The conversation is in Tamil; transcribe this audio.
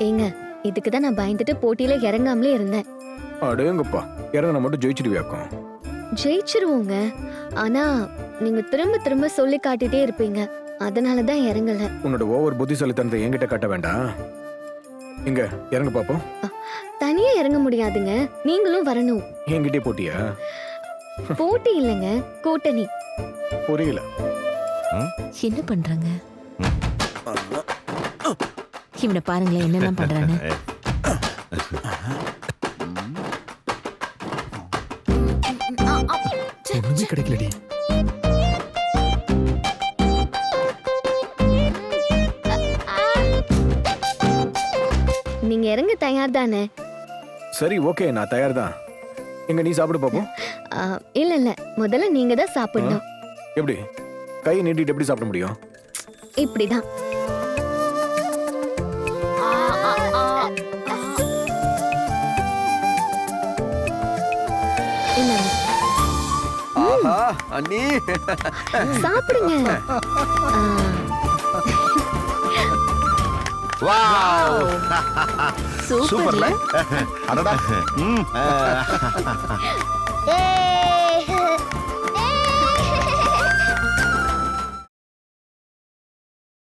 ஏங்க இதுக்கு தான் நான் பயந்துட்டு போட்டியில இறங்காமலே இருந்தேன். அடேங்கப்பா, இறங்கினா மட்டும் ஜெயிச்சிடுவியாக்கும். ஜெயிச்சிருவோங்க. ஆனா நீங்க திரும்ப திரும்ப சொல்லி காட்டிட்டே இருப்பீங்க. அதனால தான் இறங்கல. உன்னோட ஓவர் புத்திசாலித்தனத்தை என்கிட்ட காட்ட வேண்டாம். இங்க இறங்க பாப்போம். தனியா இறங்க முடியாதுங்க, நீங்களும் வரணும். என்கிட்டே போட்டியா? போட்டி இல்லைங்க, கூட்டணி. புரியல. என்ன பண்றாங்க? இவனை பாருங்களேன் என்னெல்லாம் பண்றான்னு. ஒண்ணுமே கிடைக்கலடி. நீங்க இறங்க தயார் தானே? சரி, ஓகே, நான் தயார் தான். எங்க நீ சாப்பிடு பாப்போம். இல்ல இல்ல, முதல்ல நீங்க தான் சாப்பிடணும். எப்படி? கை நீட்டிட்டு எப்படி சாப்பிட முடியும்? இப்படிதான். இந்தாங்க. ஆஹா அண்ணி, சாப்பிடுங்க. வாவ் சூப்பர்ல. அடடா. ஏய்